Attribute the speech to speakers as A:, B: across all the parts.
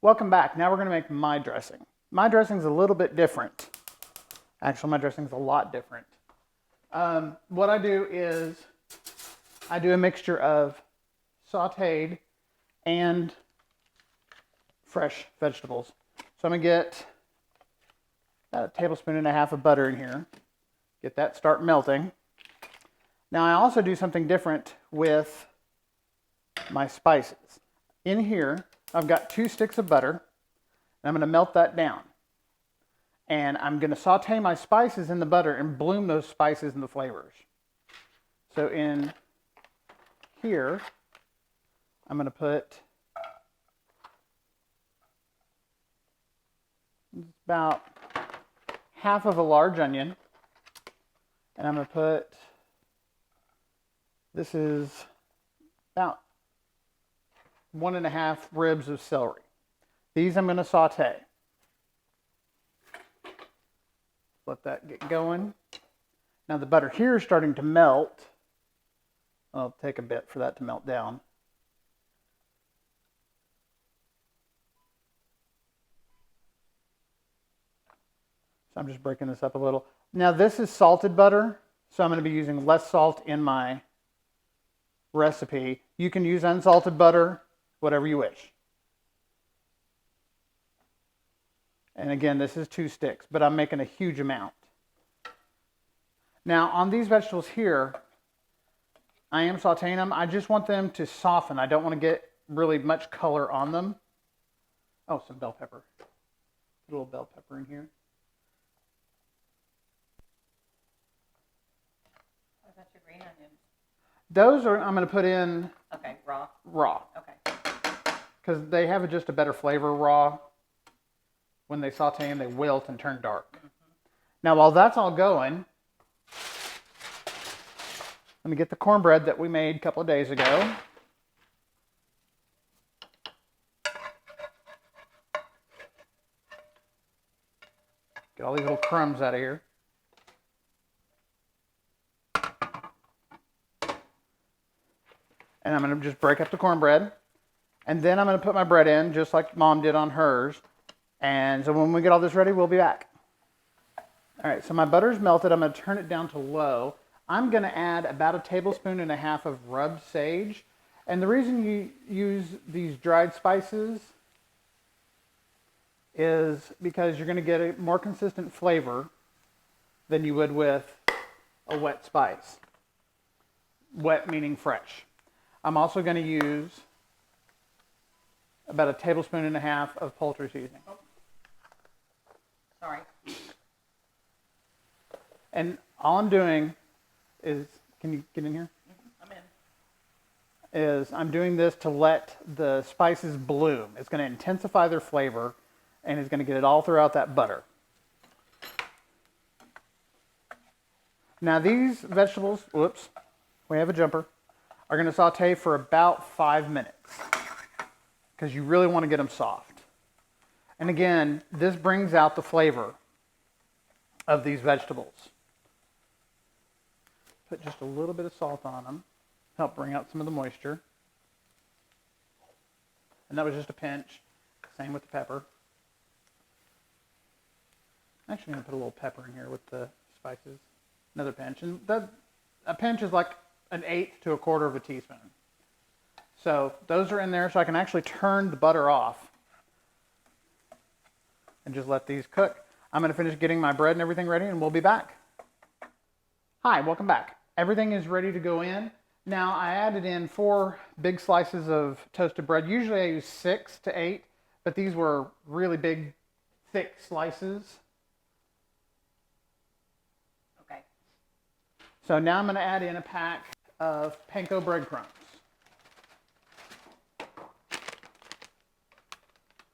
A: Welcome back. Now we're going to make my dressing. My dressing is a little bit different. Actually, my dressing is a lot different. What I do is I do a mixture of sautéed and fresh vegetables. So I'm going to get a tablespoon and a half of butter in here. Get that start melting. Now I also do something different with my spices. In here, I've got 2 sticks of butter, and I'm going to melt that down. And I'm going to saute my spices in the butter and bloom those spices and the flavors. So in here, I'm going to put about half of a large onion. And I'm going to put, this is about 1.5 ribs of celery. These I'm going to saute. Let that get going. Now the butter here is starting to melt. I'll take a bit for that to melt down. So I'm just breaking this up a little. Now this is salted butter, so I'm going to be using less salt in my recipe. You can use unsalted butter, whatever you wish. And again, this is 2 sticks, but I'm making a huge amount. Now on these vegetables here, I am sauteing them. I just want them to soften. I don't want to get really much color on them. Oh, some bell pepper. Put a little bell pepper in here.
B: What about your green onions?
A: Those are I'm going to put in
B: Okay, raw.
A: Raw.
B: Okay.
A: Because they have just a better flavor raw. When they saute them, they wilt and turn dark. Mm-hmm. Now, while that's all going, let me get the cornbread that we made a couple of days ago. Get all these little crumbs out of here. And I'm going to just break up the cornbread. And then I'm going to put my bread in, just like Mom did on hers. And so when we get all this ready, we'll be back. All right, so my butter's melted. I'm going to turn it down to low. I'm going to add about 1.5 tablespoons of rubbed sage. And the reason you use these dried spices is because you're going to get a more consistent flavor than you would with a wet spice. Wet meaning fresh. I'm also going to use about 1.5 tablespoons of poultry seasoning.
B: Sorry.
A: And all I'm doing is, can you get in here?
B: I'm in.
A: Is I'm doing this to let the spices bloom. It's going to intensify their flavor and it's going to get it all throughout that butter. Now these vegetables, whoops, we have a jumper, are going to saute for about 5 minutes because you really want to get them soft. And again, this brings out the flavor of these vegetables. Put just a little bit of salt on them, help bring out some of the moisture. And that was just a pinch. Same with the pepper. Actually, I'm going to put a little pepper in here with the spices. Another pinch. And a pinch is like 1/8 to 1/4 teaspoon. So those are in there so I can actually turn the butter off and just let these cook. I'm going to finish getting my bread and everything ready and we'll be back. Hi, welcome back. Everything is ready to go in. Now I added in 4 big slices of toasted bread. Usually I use 6 to 8, but these were really big, thick slices.
B: Okay.
A: So now I'm going to add in a pack of Panko breadcrumbs.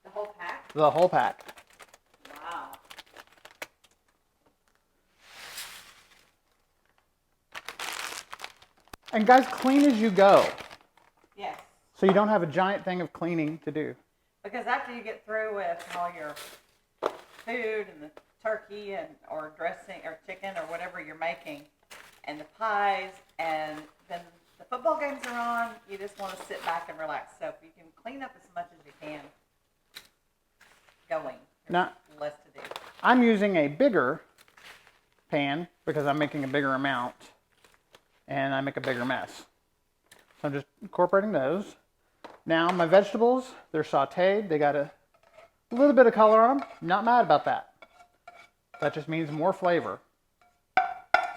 B: The whole pack?
A: The whole pack.
B: Wow.
A: And guys, clean as you go.
B: Yes.
A: So you don't have a giant thing of cleaning to do.
B: Because after you get through with all your food and the turkey and or dressing or chicken or whatever you're making, and the pies, and then the football games are on, you just want to sit back and relax. So if you can clean up as much as you can, going.
A: Now,
B: Less to do.
A: I'm using a bigger pan because I'm making a bigger amount and I make a bigger mess. So I'm just incorporating those. Now my vegetables, they're sauteed. They got a little bit of color on them. Not mad about that. That just means more flavor.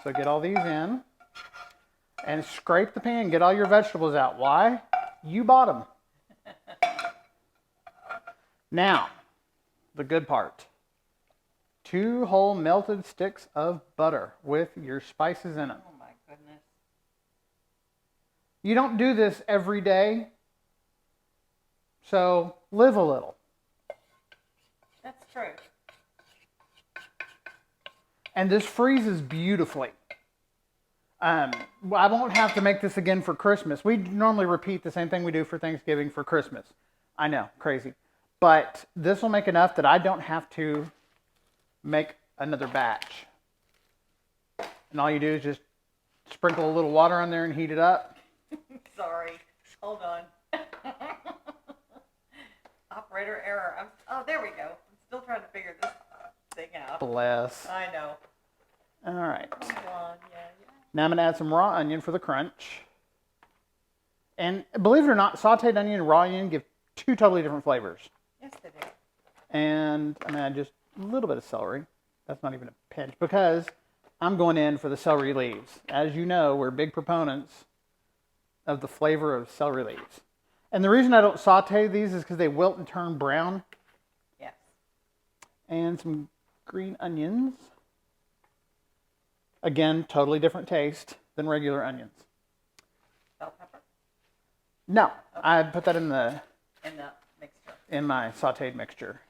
A: So get all these in and scrape the pan. Get all your vegetables out. Why? You bought them. Now, the good part. 2 whole melted sticks of butter with your spices in them.
B: Oh my goodness.
A: You don't do this every day, so live a little.
B: That's true.
A: And this freezes beautifully. I won't have to make this again for Christmas. We normally repeat the same thing we do for Thanksgiving for Christmas. I know, crazy. But this will make enough that I don't have to make another batch. And all you do is just sprinkle a little water on there and heat it up.
B: Sorry. Hold on. Operator error. Oh, there we go. I'm still trying to figure this thing out.
A: Bless.
B: I know.
A: All right.
B: Hold on. Yeah.
A: Now I'm going to add some raw onion for the crunch. And believe it or not, sauteed onion and raw onion give 2 totally different flavors.
B: Yes, they do.
A: And I'm going to add just a little bit of celery. That's not even a pinch because I'm going in for the celery leaves. As you know, we're big proponents of the flavor of celery leaves. And the reason I don't saute these is because they wilt and turn brown.
B: Yes.
A: And some green onions. Again, totally different taste than regular onions.
B: Bell pepper?
A: No,
B: Okay.
A: I put that in the
B: Mixture.
A: in my sauteed mixture.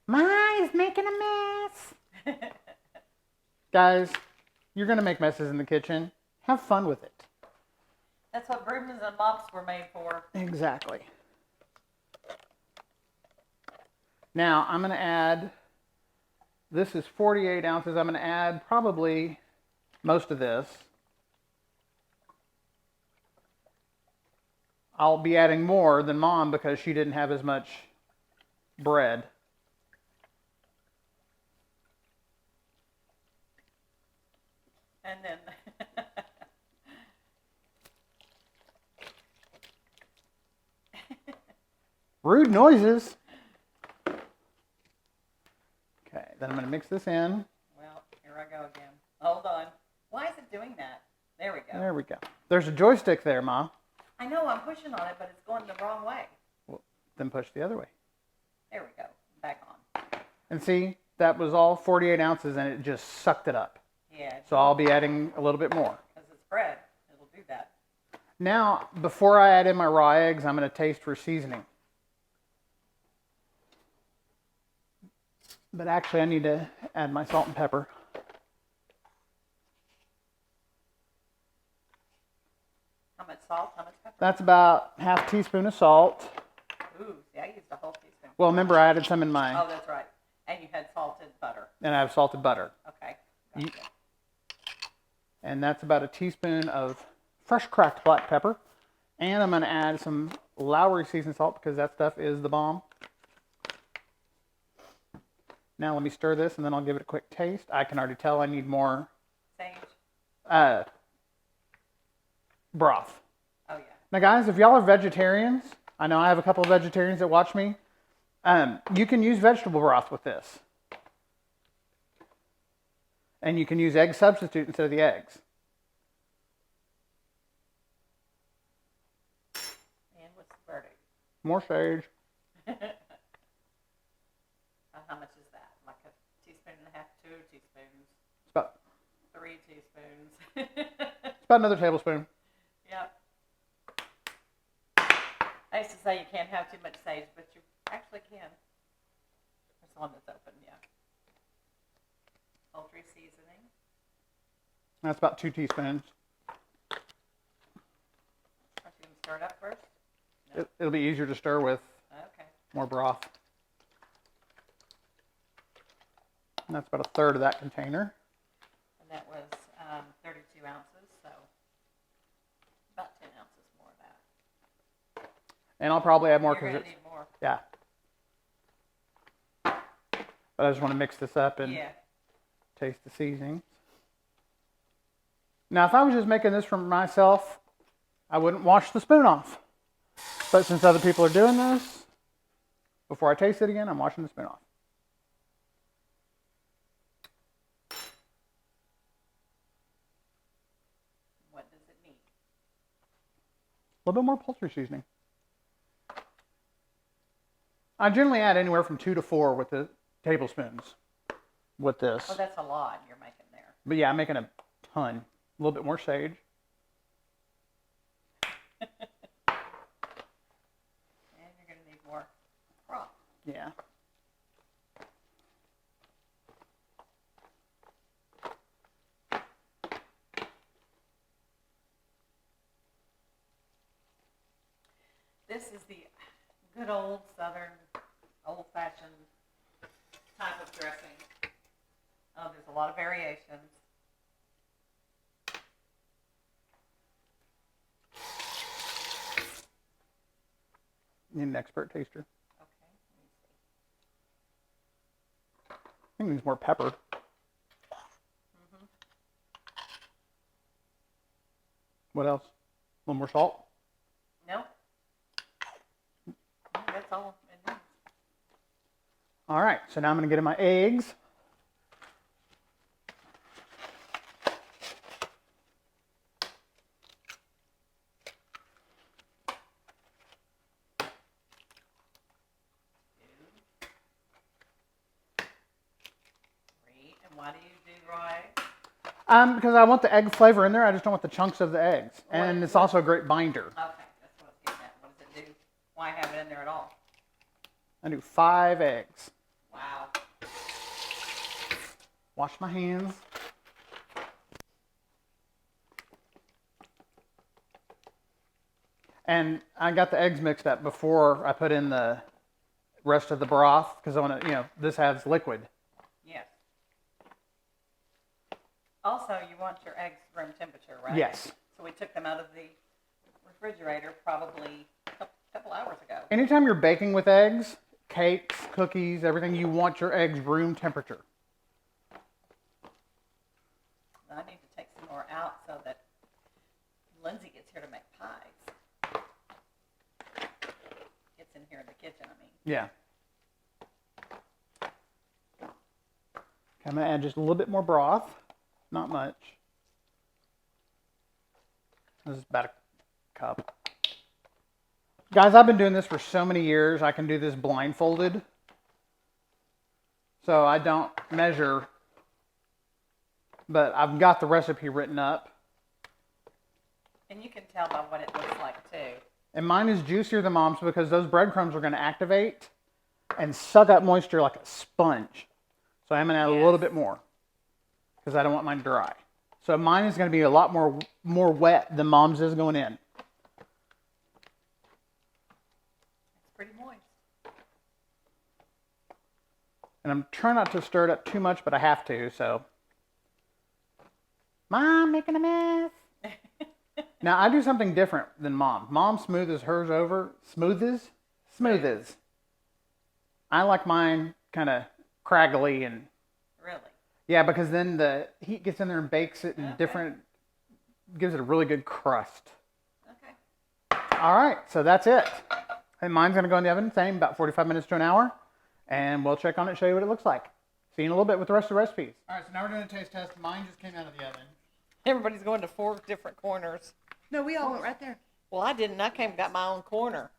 A: Mine's making a mess. Guys, you're going to make messes in the kitchen. Have fun with it.
B: That's what brooms and mops were made for.
A: Exactly. Now, I'm going to add, this is 48 ounces. I'm going to add probably most of this. I'll be adding more than Mom because she didn't have as much bread.
B: And then
A: Rude noises. Okay, then I'm going to mix this in.
B: well, here I go again. Hold on. Why is it doing that? There we go.
A: There we go. There's a joystick there, Ma.
B: I know I'm pushing on it, but it's going the wrong way.
A: Well, then push the other way.
B: There we go. Back on.
A: And see, that was all 48 ounces and it just sucked it up.
B: Yeah.
A: So I'll be adding a little bit more.
B: Because it's bread. It'll do that.
A: Now, before I add in my raw eggs, I'm going to taste for seasoning. But actually, I need to add my salt and pepper.
B: How much salt? How much pepper?
A: That's about half teaspoon of salt.
B: Ooh, see, I used a whole teaspoon.
A: Well, remember I added some in my,
B: Oh, that's right. And you had salted butter.
A: and I have salted butter.
B: Okay.
A: You-
B: Gotcha.
A: And that's about a teaspoon of fresh cracked black pepper. And I'm going to add some Lowry seasoned salt because that stuff is the bomb. Now let me stir this and then I'll give it a quick taste. I can already tell I need more
B: Sage.
A: broth.
B: Oh, yeah.
A: Now guys, if y'all are vegetarians, I know I have a couple of vegetarians that watch me, you can use vegetable broth with this. And you can use egg substitute instead of the eggs.
B: And what's the verdict?
A: More sage.
B: How much is that? Like a teaspoon and a half, 2 teaspoons,
A: It's about
B: 3 teaspoons.
A: It's about another tablespoon.
B: Yep. I used to say you can't have too much sage, but you actually can. There's one that's open, yeah. Poultry seasoning.
A: That's about 2 teaspoons.
B: Are you going to stir it up first? No.
A: It'll be easier to stir with
B: Okay.
A: more broth. And that's about a third of that container.
B: And that was 32 ounces, so about 10 ounces more of that.
A: And I'll probably add more
B: You're
A: because
B: gonna
A: it's,
B: need more.
A: yeah. But I just want to mix this up and
B: Yeah.
A: taste the seasonings. Now, if I was just making this for myself, I wouldn't wash the spoon off. But since other people are doing this, before I taste it again, I'm washing the spoon off.
B: What does it need?
A: A little bit more poultry seasoning. I generally add anywhere from 2 to 4 with the tablespoons with this.
B: Oh, that's a lot you're making there.
A: But yeah, I'm making a ton. A little bit more sage.
B: And you're gonna need more broth.
A: Yeah.
B: This is the good old Southern, old-fashioned type of dressing. Oh, there's a lot of variations.
A: Need an expert taster.
B: Okay, let me see.
A: I think it needs more pepper.
B: Mm-hmm.
A: What else? A little more salt?
B: No? That's all it needs.
A: All right, so now I'm going to get in my eggs.
B: Why do you do raw eggs?
A: Because I want the egg flavor in there. I just don't want the chunks of the eggs. And it's also a great binder.
B: Okay, that's what I was getting at. What does it do? Why have it in there at all?
A: I do 5 eggs.
B: Wow.
A: Wash my hands. And I got the eggs mixed up before I put in the rest of the broth because I want to, this adds liquid.
B: Yes. Also, you want your eggs room temperature, right?
A: Yes.
B: So we took them out of the refrigerator probably a couple hours ago.
A: Anytime you're baking with eggs, cakes, cookies, everything, you want your eggs room temperature.
B: I need to take some more out so that Lindsay gets here to make pies. Gets in here in the kitchen, I mean.
A: Yeah. Okay, I'm going to add just a little bit more broth. Not much. This is about a cup. Guys, I've been doing this for so many years. I can do this blindfolded. So I don't measure, but I've got the recipe written up.
B: And you can tell by what it looks like, too.
A: And mine is juicier than Mom's because those breadcrumbs are going to activate and suck up moisture like a sponge. So I'm going to add a little bit more because I don't want mine dry. So mine is going to be a lot more wet than Mom's is going in.
B: It's pretty moist.
A: And I'm trying not to stir it up too much, but I have to, so. Mom, making a mess. Now, I do something different than Mom. Mom smoothes hers over. Smoothes? I like mine kind of craggly and...
B: Really?
A: Yeah, because then the heat gets in there and bakes it and gives it a really good crust.
B: Okay.
A: All right, so that's it. And mine's going to go in the oven, same, about 45 minutes to an hour. And we'll check on it, show you what it looks like. See you in a little bit with the rest of the recipes. All right, so now we're doing a taste test. Mine just came out of the oven.
B: Everybody's going to 4 different corners.
C: No, we all went right there.
B: Well, I didn't. I came and got my own corner.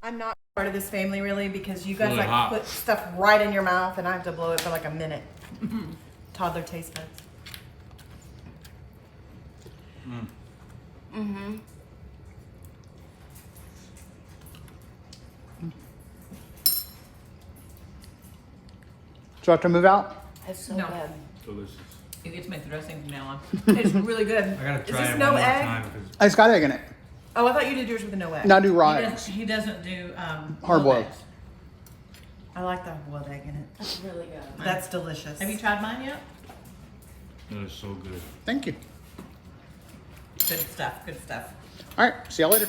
C: I'm not part of this family really because you guys
D: Really
C: like
D: hot.
C: put stuff right in your mouth and I have to blow it for like a minute. Toddler taste buds.
A: So I have to move out?
C: It's so
B: No.
C: good.
D: Delicious.
B: You get to make the dressing from now on.
C: It's really good.
D: I gotta
C: Is
D: try
C: this
D: it
C: no
D: one more
C: egg?
D: time because
A: It's got egg in it.
C: Oh, I thought you did yours with a no egg.
A: Now I do raw eggs.
B: He doesn't do
A: Hard boiled.
B: eggs.
C: I like the boiled egg in it.
E: That's really good.
C: That's delicious.
B: Have you tried mine yet?
D: that is so good.
A: Thank you.
C: Good stuff. Good stuff.
A: All right, see y'all later.